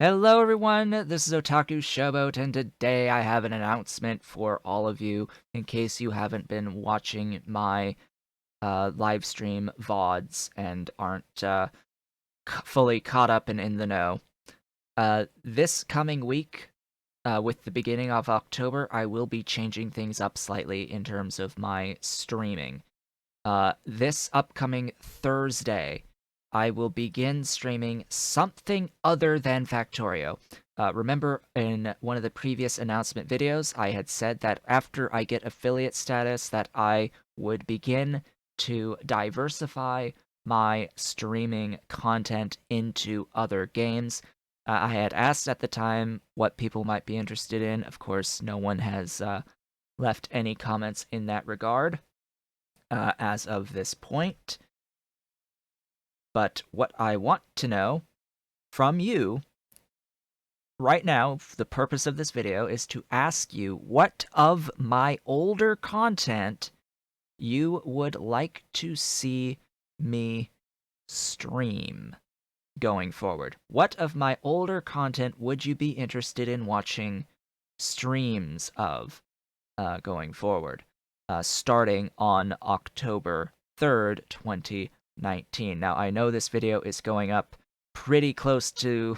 Hello everyone, this is Otaku Showboat, and today I have an announcement for all of you in case you haven't been watching my live stream VODs and aren't fully caught up and in the know. This coming week, with the beginning of October, I will be changing things up slightly in terms of my streaming. This upcoming Thursday, I will begin streaming something other than Factorio. Remember in one of the previous announcement videos, I had said that after I get affiliate status that I would begin to diversify my streaming content into other games. I had asked at the time what people might be interested in. Of course, no one has left any comments in that regard as of this point. But what I want to know from you right now, the purpose of this video is to ask you what of my older content you would like to see me stream going forward. What of my older content would you be interested in watching streams of going forward? Starting on October 3rd, 2019. Now, I know this video is going up pretty close to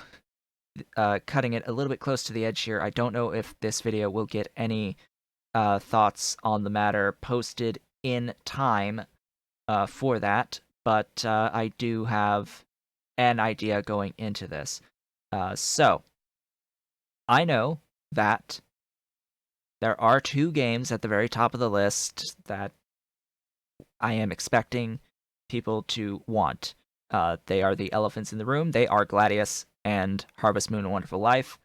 cutting it a little bit close to the edge here. I don't know if this video will get any thoughts on the matter posted in time for that, but I do have an idea going into this. So, I know that there are two games at the very top of the list that I am expecting people to want. They are the elephants in the room. They are Gladius and Harvest Moon: A Wonderful Life.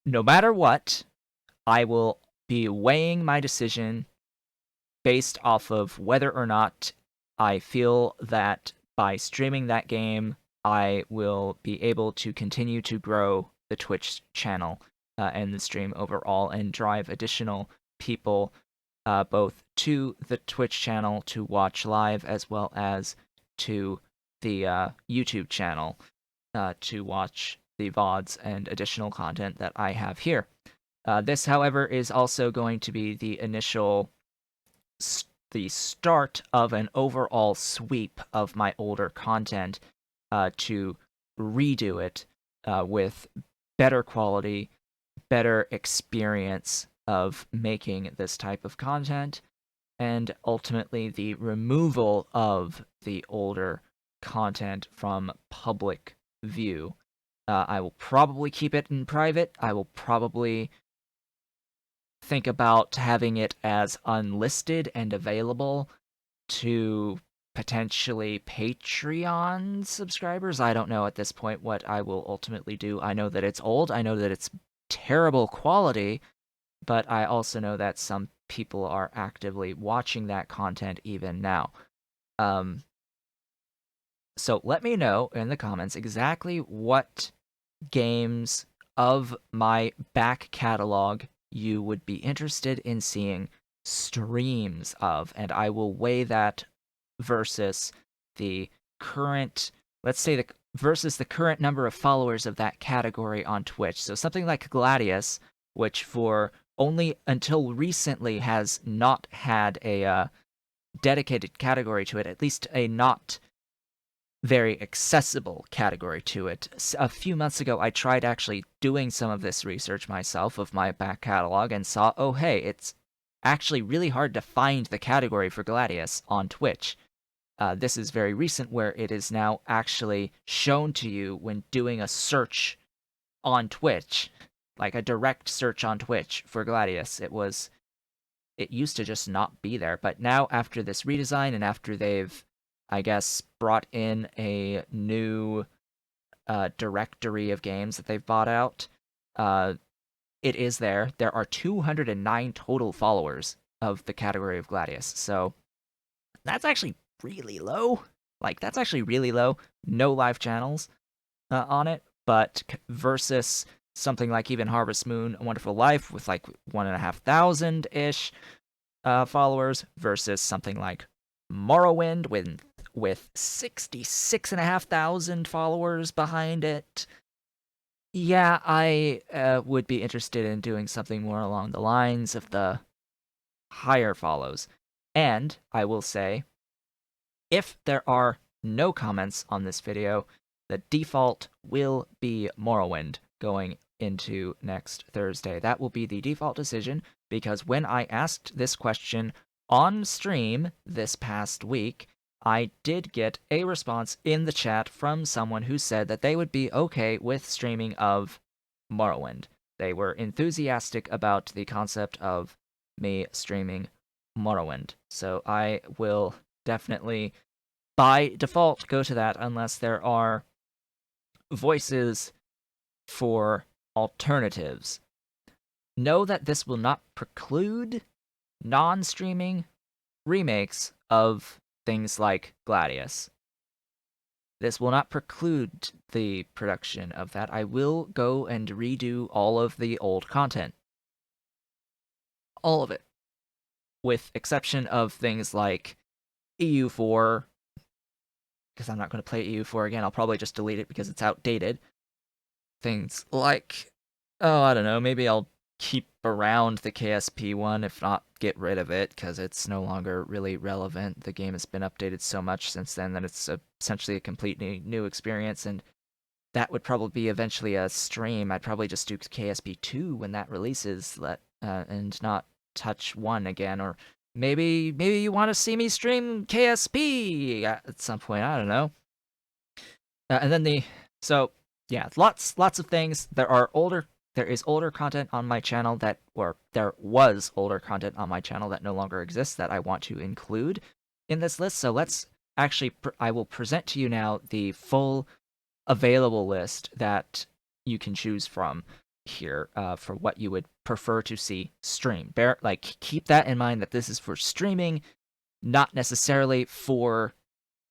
No matter what, I will be weighing my decision based off of whether or not I feel that by streaming that game, I will be able to continue to grow the Twitch channel and the stream overall and drive additional people both to the Twitch channel to watch live as well as to the YouTube channel to watch the VODs and additional content that I have here. This, however, is also going to be the initial, the start of an overall sweep of my older content to redo it with better quality, better experience of making this type of content, and ultimately the removal of the older content from public view. I will probably keep it in private. I will probably think about having it as unlisted and available to potentially Patreon subscribers. I don't know at this point what I will ultimately do. I know that it's old. I know that it's terrible quality, but I also know that some people are actively watching that content even now. So let me know in the comments exactly what games of my back catalog you would be interested in seeing streams of, and I will weigh that versus the current, let's say versus the current number of followers of that category on Twitch. So something like Gladius, which for only until recently has not had a dedicated category to it, at least a not very accessible category to it. A few months ago, I tried actually doing some of this research myself of my back catalog and saw, oh hey, it's actually really hard to find the category for Gladius on Twitch. This is very recent, where it is now actually shown to you when doing a search on Twitch, like a direct search on Twitch for Gladius. It used to just not be there, but now after this redesign and after they've, I guess, brought in a new directory of games that they've bought out, it is there. There are 209 total followers of the category of Gladius, so that's actually really low. Like, that's actually really low. No live channels on it, but versus something like even Harvest Moon: A Wonderful Life with like 1,500-ish followers versus something like Morrowind with with 66,500 followers behind it. Yeah, I would be interested in doing something more along the lines of the higher follows. And I will say, if there are no comments on this video, the default will be Morrowind going into next Thursday. That will be the default decision, because when I asked this question on stream this past week, I did get a response in the chat from someone who said that they would be okay with streaming of Morrowind. They were enthusiastic about the concept of me streaming Morrowind. So I will definitely, by default, go to that unless there are voices for alternatives. Know that this will not preclude non-streaming remakes of things like Gladius. This will not preclude the production of that. I will go and redo all of the old content. All of it. With exception of things like EU4, because I'm not going to play EU4 again. I'll probably just delete it because it's outdated. Things like, oh, I don't know, maybe I'll keep around the KSP one, if not get rid of it, because it's no longer really relevant. The game has been updated so much since then that it's essentially a completely new experience, and that would probably be eventually a stream. I'd probably just do KSP 2 when that releases, and not touch 1 again, or maybe you want to see me stream KSP at some point, I don't know. And then so yeah, lots of things. There is older content on my channel there was older content on my channel that no longer exists that I want to include in this list. So let's actually, I will present to you now the full available list that you can choose from here for what you would prefer to see stream. Keep that in mind that this is for streaming, not necessarily for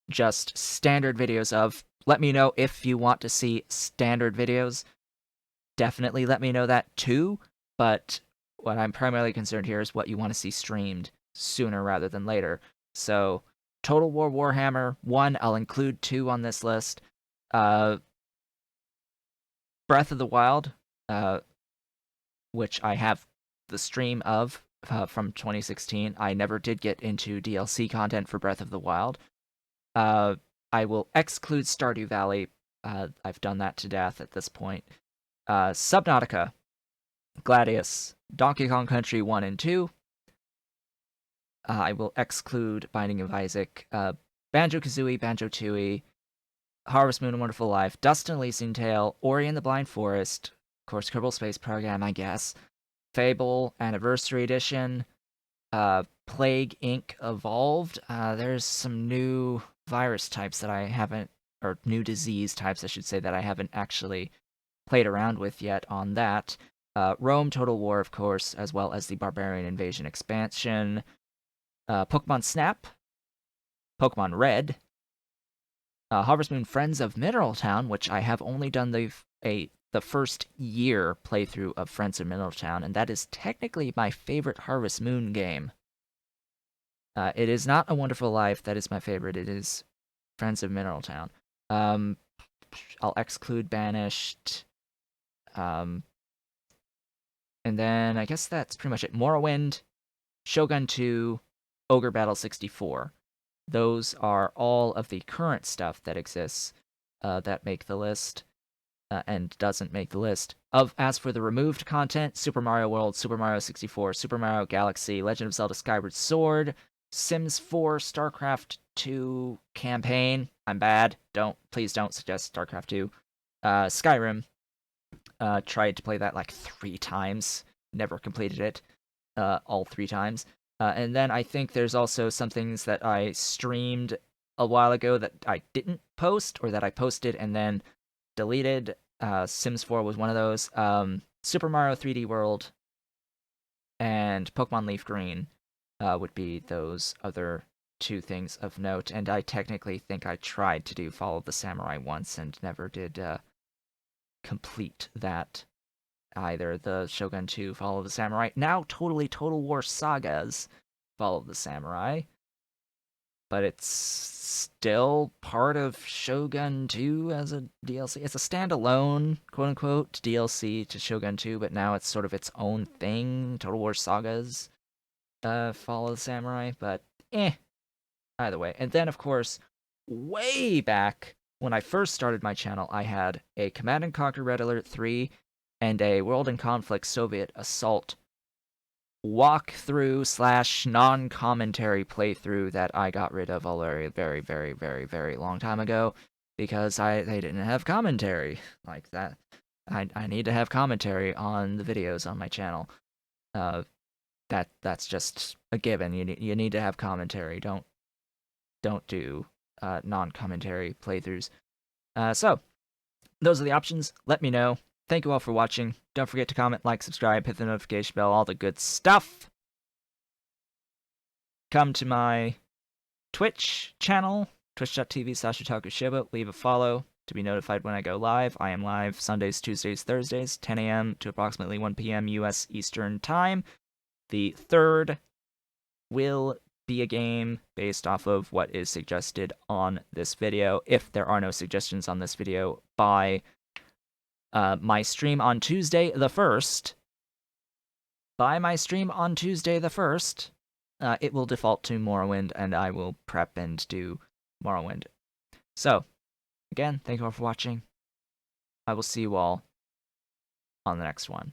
just standard videos of. Let me know if you want to see standard videos. Definitely let me know that too, but what I'm primarily concerned here is what you want to see streamed sooner rather than later. So, Total War Warhammer 1, I'll include 2 on this list. Breath of the Wild, which I have the stream of from 2016. I never did get into DLC content for Breath of the Wild. I will exclude Stardew Valley. I've done that to death at this point. Subnautica, Gladius, Donkey Kong Country 1 and 2. I will exclude Binding of Isaac, Banjo-Kazooie, Banjo-Tooie, Harvest Moon: A Wonderful Life, Dust and Elysian Tale, Ori and the Blind Forest, of course, Kerbal Space Program, I guess, Fable Anniversary Edition, Plague Inc. Evolved. There's some new virus types that I haven't, or new disease types, I should say, that I haven't actually played around with yet on that. Rome Total War, of course, as well as the Barbarian Invasion expansion. Pokemon Snap, Pokemon Red, Harvest Moon Friends of Mineral Town, which I have only done the first year playthrough of Friends of Mineral Town, and that is technically my favorite Harvest Moon game. It is not A Wonderful Life that is my favorite. It is Friends of Mineral Town. I'll exclude Banished. And then I guess that's pretty much it. Morrowind, Shogun 2, Ogre Battle 64. Those are all of the current stuff that exists that make the list and doesn't make the list. As for the removed content, Super Mario World, Super Mario 64, Super Mario Galaxy, Legend of Zelda Skyward Sword, Sims 4, StarCraft 2 campaign. I'm bad. Please don't suggest StarCraft 2. Skyrim. Tried to play that like 3 times. Never completed it. All 3 times. And then I think there's also some things that I streamed a while ago that I didn't post, or that I posted and then deleted. Sims 4 was one of those. Super Mario 3D World and Pokemon Leaf Green would be those other 2 things of note. And I technically think I tried to do Follow the Samurai once and never did complete that either. The Shogun 2 Follow the Samurai. Now totally Total War Sagas Follow the Samurai. but it's still part of Shogun 2 as a DLC. It's a standalone, quote unquote, DLC to Shogun 2, but now it's sort of its own thing. Total War Sagas Fall of the Samurai, but either way. And then, of course, way back when I first started my channel, I had a Command and Conquer Red Alert 3 and a World in Conflict Soviet Assault walkthrough slash non-commentary playthrough that I got rid of a very, very, very, very, very long time ago because they didn't have commentary like that. I need to have commentary on the videos on my channel. That's just a given. You need to have commentary. Don't do non-commentary playthroughs. So those are the options. Let me know. Thank you all for watching. Don't forget to comment, like, subscribe, hit the notification bell, all the good stuff. Come to my Twitch channel, twitch.tv/Otaku Showboat. Leave a follow to be notified when I go live. I am live Sundays, Tuesdays, Thursdays, 10 a.m. to approximately 1 p.m. U.S. Eastern Time. The third will be a game based off of what is suggested on this video. If there are no suggestions on this video by my stream on Tuesday the 1st, it will default to Morrowind, and I will prep and do Morrowind. So, again, thank you all for watching. I will see you all on the next one.